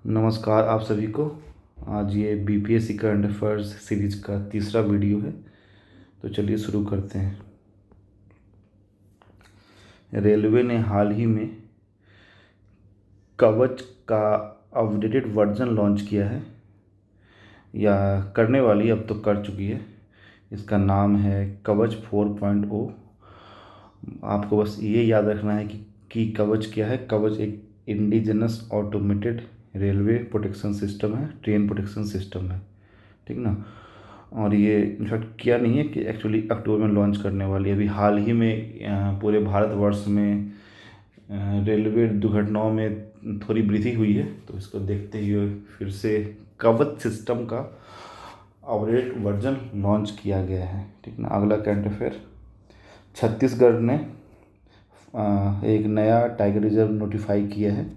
नमस्कार आप सभी को। आज ये बीपीएससी करंट अफेयर्स सीरीज का तीसरा वीडियो है, तो चलिए शुरू करते हैं। रेलवे ने हाल ही में कवच का अपडेटेड वर्जन लॉन्च किया है, या करने वाली, अब तो कर चुकी है। इसका नाम है कवच 4.0। आपको बस ये याद रखना है कि कवच क्या है। कवच एक indigenous automated railway protection system है, ट्रेन प्रोटेक्शन सिस्टम है, ठीक ना। और ये इनफैक्ट किया नहीं है कि एक्चुअली अक्टूबर में लॉन्च करने वाली है। अभी हाल ही में पूरे भारतवर्ष में रेलवे दुर्घटनाओं में थोड़ी वृद्धि हुई है, तो इसको देखते हुए फिर से कवच सिस्टम का अपडेट वर्जन लॉन्च किया गया है, ठीक ना। अगला करंट अफेयर, छत्तीसगढ़ ने एक नया टाइगर रिजर्व नोटिफाई किया है,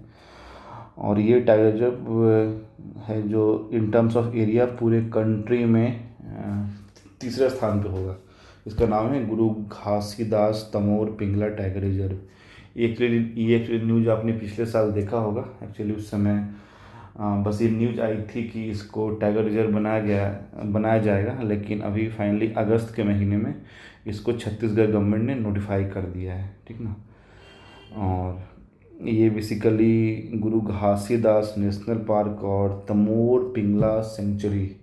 और ये टाइगर रिजर्व है जो इन टर्म्स ऑफ एरिया पूरे कंट्री में तीसरे स्थान पे होगा। इसका नाम है गुरु घासीदास तमोर पिंगला टाइगर रिजर्व। ये न्यूज़ आपने पिछले साल देखा होगा। एक्चुअली उस समय बस ये न्यूज़ आई थी कि इसको टाइगर रिजर्व बनाया जाएगा, लेकिन अभी फाइनली अगस्त के महीने में इसको छत्तीसगढ़ गवर्नमेंट ने नोटिफाई कर दिया है, ठीक ना। और ये बेसिकली गुरु घासीदास नेशनल पार्क और तमोर पिंगला सेंचुरी,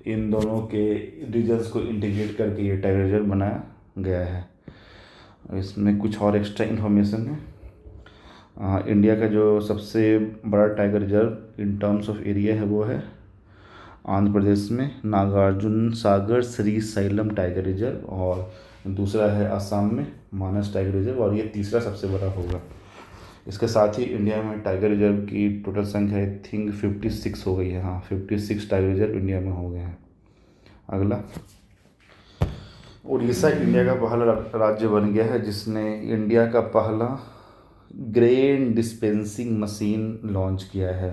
इन दोनों के रीजन्स को इंटीग्रेट करके ये टाइगर रिजर्व बनाया गया है। इसमें कुछ और एक्स्ट्रा इन्फॉर्मेशन है। इंडिया का जो सबसे बड़ा tiger reserve in terms of area है वो है आंध्र प्रदेश में Nagarjuna Sagar Shri slam tiger reserve, और दूसरा है असम में मानस टाइगर रिजर्व, और ये तीसरा सबसे बड़ा होगा। इसके साथ ही इंडिया में टाइगर रिजर्व की टोटल संख्या आई थिंक 56 हो गई है। हाँ, 56 टाइगर रिजर्व इंडिया में हो गए हैं। अगला, उड़ीसा इंडिया का पहला राज्य बन गया है जिसने इंडिया का पहला ग्रेन डिस्पेंसिंग मशीन लॉन्च किया है,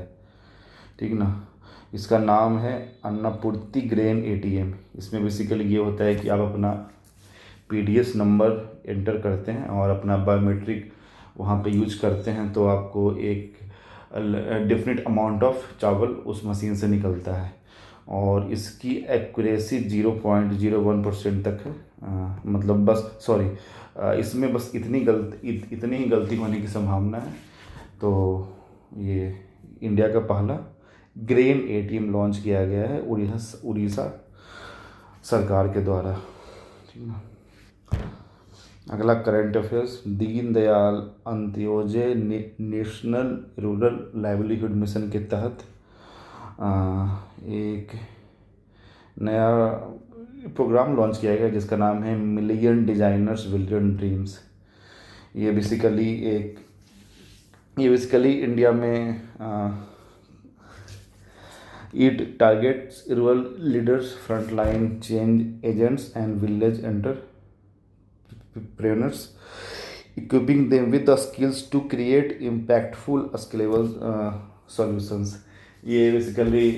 ठीक ना। इसका नाम है अन्नपूर्ति ग्रेन एटीएम। इसमें बेसिकली ये होता है कि आप अपना पीडीएस नंबर एंटर करते हैं और अपना बायोमेट्रिक वहाँ पे यूज करते हैं, तो आपको एक डेफिनेट अमाउंट ऑफ चावल उस मशीन से निकलता है, और इसकी एक्यूरेसी 0.01% तक है। मतलब बस सॉरी, इसमें बस इतनी ही गलती होने की संभावना है। तो ये इंडिया का पहला ग्रेन एटीएम लॉन्च किया गया है उड़ीसा सरकार के द्वारा, ठीक है। अगला current affairs, Deendayal Antyodaya national rural livelihood mission के तहत एक नया प्रोग्राम लॉन्च किया गया जिसका नाम है मिलियन डिजाइनर्स विलियन ड्रीम्स। ये बेसिकली इंडिया में it targets rural leaders, frontline change agents and village entrepreneurs, equipping them with the skills to create impactful scalable solutions। ये बेसिकली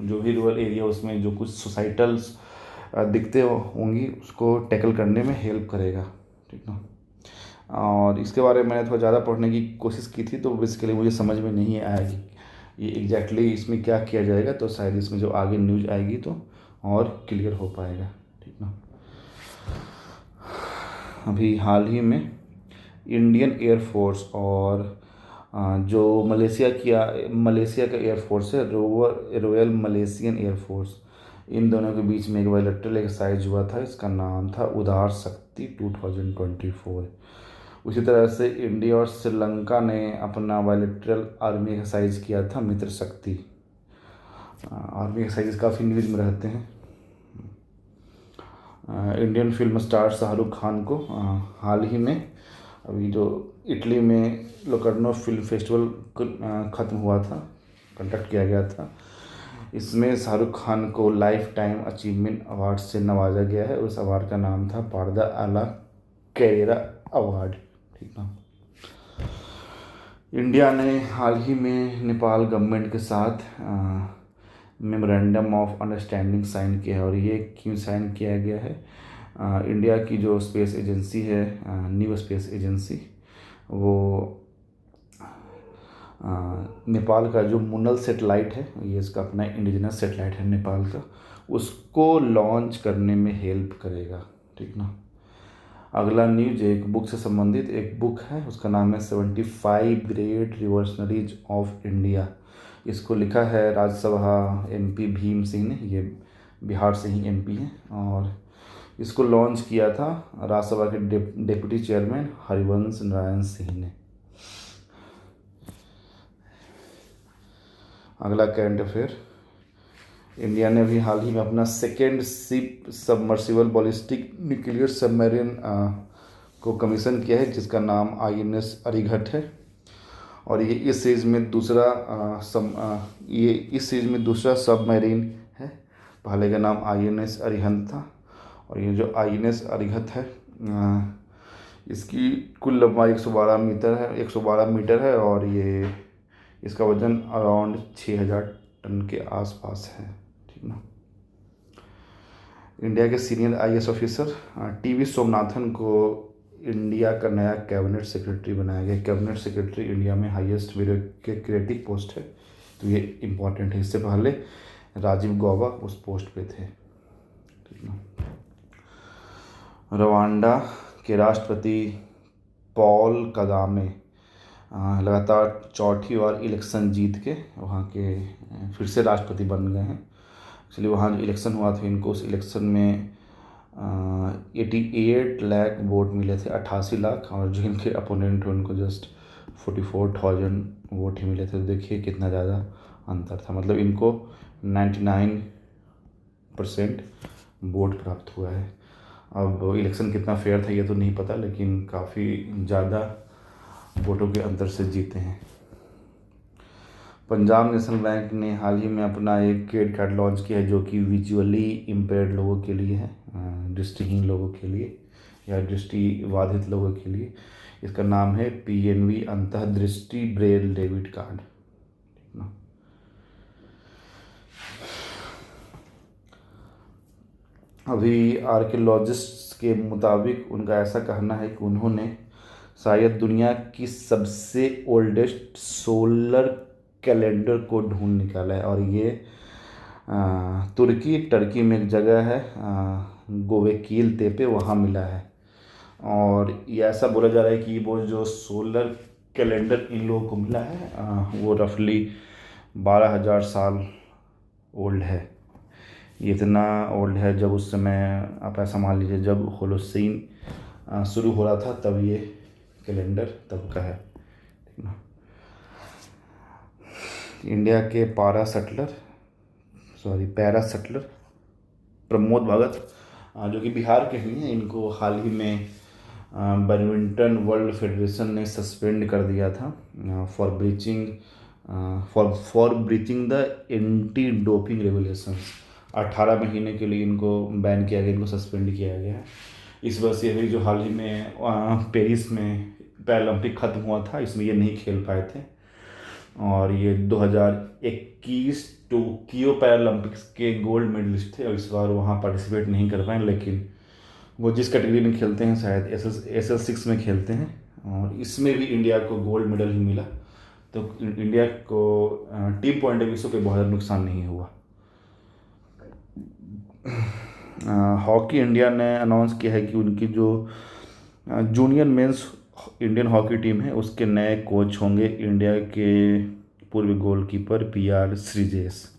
जो भी रूरल एरिया उसमें जो कुछ सोसाइटल्स दिखते होंगी उसको टैकल करने में हेल्प करेगा, ठीक ना। और इसके बारे में मैंने थोड़ा ज़्यादा पढ़ने की कोशिश की थी, तो बेसिकली मुझे समझ में नहीं आया कि ये एग्जैक्टली इसमें क्या किया जाएगा। तो शायद इसमें जो आगे न्यूज़ आएगी तो और क्लियर हो पाएगा, ठीक ना। अभी हाल ही में इंडियन एयरफोर्स और जो मलेशिया का एयरफोर्स है, रॉयल मलेशियन एयरफोर्स, इन दोनों के बीच में एक बायलैटरल एक्सरसाइज हुआ था। इसका नाम था उदार शक्ति 2024। उसी तरह से इंडिया और श्रीलंका ने अपना बायलैटरल आर्मी एक्सरसाइज किया था मित्र शक्ति। आर्मी एक्सरसाइज काफ़ी न्यूज़ में रहते हैं। Indian film star Shahrukh Khan को हाल ही में अभी जो इटली में लोकार्नो फिल्म फेस्टिवल ख़त्म हुआ था, कंडक्ट किया गया था, इसमें शाहरुख खान को लाइफ टाइम अचीवमेंट अवार्ड से नवाजा गया है। उस अवार्ड का नाम था पारदा आला कैरेरा अवार्ड, ठीक ना। इंडिया ने हाल ही में नेपाल गवर्नमेंट के साथ मेमोरेंडम ऑफ अंडरस्टैंडिंग साइन किया है। और ये क्यों साइन किया गया है, इंडिया की जो स्पेस एजेंसी है, न्यू स्पेस एजेंसी, वो नेपाल का जो मुनल सेटेलाइट है, ये इसका अपना इंडिजिनस सेटेलाइट है नेपाल का, उसको लॉन्च करने में हेल्प करेगा। ठीक ना। अगला न्यूज एक बुक से संबंधित एक बुक है, उसका नाम है 75 ग्रेट रिवॉल्यूशनरीज ऑफ इंडिया। इसको लिखा है राज्यसभा एमपी भीम सिंह ने, ये बिहार से ही एमपी हैं, और इसको लॉन्च किया था राज्यसभा के डेप्यूटी चेयरमैन हरिवंश नारायण सिंह ने। अगला करंट अफेयर, इंडिया ने अभी हाल ही में अपना second ship submersible ballistic nuclear submarine को कमीशन किया है, जिसका नाम INS अरिघट है, और ये इस सीरीज में दूसरा सबमरीन है। पहले का नाम INS अरिहंत था, और ये जो INS अरिघत है इसकी कुल लंबाई 112 मीटर है, और ये इसका वजन अराउंड 6000 टन के आसपास है। ठीक ना। इंडिया के senior IAS officer TV Somanathan को इंडिया का नया कैबिनेट सेक्रेटरी बनाया गया। कैबिनेट सेक्रेटरी इंडिया में हाईएस्ट ब्यूरोक्रेटिक पोस्ट है, तो ये इम्पोर्टेंट है। इससे पहले राजीव गौबा उस पोस्ट पे थे। ठीक ना। रवांडा के राष्ट्रपति पॉल कगामे लगातार चौथी बार इलेक्शन जीत के वहाँ के फिर से राष्ट्रपति बन गए हैं। एक्चुअली वहाँ जो इलेक्शन हुआ था, इनको उस इलेक्शन में 88 लाख वोट मिले थे, 88 लाख, और जो इनके अपोनेंट थे उनको जस्ट 44,000 वोट ही मिले थे। तो देखिए कितना ज़्यादा अंतर था, मतलब इनको 99% वोट प्राप्त हुआ है। अब इलेक्शन कितना फेयर था ये तो नहीं पता, लेकिन काफ़ी ज़्यादा वोटों के अंतर से जीते हैं। पंजाब नेशनल बैंक ने हाल ही में अपना एक क्रेडिट कार्ड लॉन्च किया है, जो कि विजुअली इम्पेयर्ड लोगों के लिए है, दृष्टिहीन लोगों के लिए या दृष्टिबाधित लोगों के लिए। इसका नाम है PNB अंतःदृष्टि ब्रेल डेबिट कार्ड। ठीक ना। अभी आर्कियोलॉजिस्ट्स के मुताबिक उनका ऐसा कहना है कि उन्होंने शायद दुनिया की सबसे ओल्डेस्ट सोलर कैलेंडर को ढूंढ निकाला है, और ये टर्की में एक जगह है गोबेकील तेपे, वहाँ मिला है। और ये ऐसा बोला जा रहा है कि वो जो सोलर कैलेंडर इन लोगों को मिला है वो रफली 12,000 साल ओल्ड है। ये इतना ओल्ड है, जब उस समय आप ऐसा मान लीजिए जब होलोसीन शुरू हो रहा था, तब ये कैलेंडर तब का है। ठीक ना। इंडिया के पैरा शटलर प्रमोद भगत, जो कि बिहार के ही हैं, इनको हाल ही में बैडमिंटन वर्ल्ड फेडरेशन ने सस्पेंड कर दिया था for breaching the anti doping regulations. 18 महीने के लिए इनको बैन किया गया, इनको सस्पेंड किया गया है। इस वजह से अभी जो हाल ही में पेरिस में पैरालंपिक ख़त्म हुआ था, इसमें ये नहीं खेल पाए थे, और ये 2021 टोक्यो पैरालंपिक्स के गोल्ड मेडलिस्ट थे, और इस बार वहाँ पार्टिसिपेट नहीं कर पाए। लेकिन वो जिस कैटेगरी में खेलते हैं, शायद SL6 में खेलते हैं, और इसमें भी इंडिया को गोल्ड मेडल ही मिला। तो इंडिया को टीम पॉइंट ऑफ व्यू से कोई बहुत ज़्यादा नुकसान नहीं हुआ। हॉकी इंडिया ने अनाउंस किया है कि उनकी जो junior mains Indian hockey team है, उसके नए कोच होंगे इंडिया के पूर्व गोलकीपर PR श्रीजेश।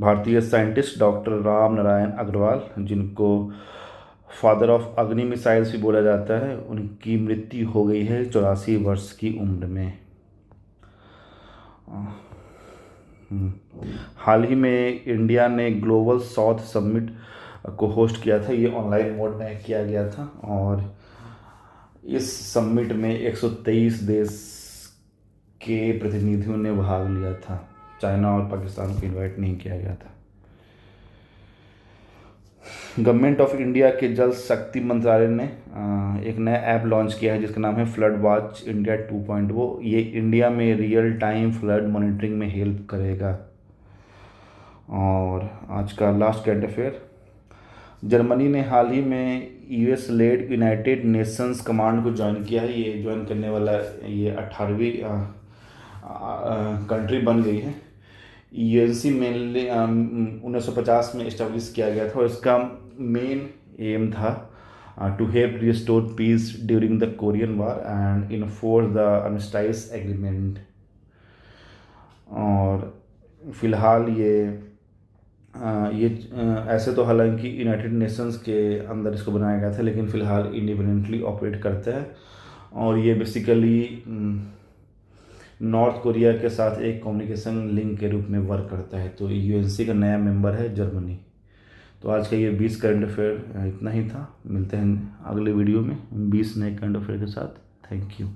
भारतीय साइंटिस्ट डॉक्टर राम नारायण अग्रवाल, जिनको फादर ऑफ अग्नि मिसाइल्स भी बोला जाता है, उनकी मृत्यु हो गई है 84 वर्ष की उम्र में। हाल ही में इंडिया ने ग्लोबल साउथ समिट को होस्ट किया था, ये ऑनलाइन मोड में किया गया था, और इस समिट में 123 देश के प्रतिनिधियों ने भाग लिया था। चाइना और पाकिस्तान को इनवाइट नहीं किया गया था। गवर्नमेंट ऑफ इंडिया के जल शक्ति मंत्रालय ने एक नया ऐप लॉन्च किया है, जिसका नाम है फ्लड वॉच इंडिया 2.0। ये इंडिया में रियल टाइम फ्लड मॉनिटरिंग में हेल्प करेगा। और आज का लास्ट करंट अफेयर, जर्मनी ने हाल ही में US led United Nations command को ज्वाइन किया है। ये ज्वाइन करने वाला ये 18वीं कंट्री बन गई है। यूएनसी मेनली 1950 में इस्टेब्लिश किया गया था और इसका मेन एम था to help restore peace during the Korean war and enforce the armistice agreement. और फिलहाल ये ऐसे तो हालांकि यूनाइटेड नेशंस के अंदर इसको बनाया गया था, लेकिन फ़िलहाल इंडिपेंडेंटली ऑपरेट करता है और ये बेसिकली नॉर्थ कोरिया के साथ एक कम्युनिकेशन लिंक के रूप में वर्क करता है। तो यूएनसी का नया मेंबर है जर्मनी। तो आज का ये 20 करंट अफेयर इतना ही था। मिलते हैं अगले वीडियो में 20 नए करंट अफेयर के साथ। Thank you.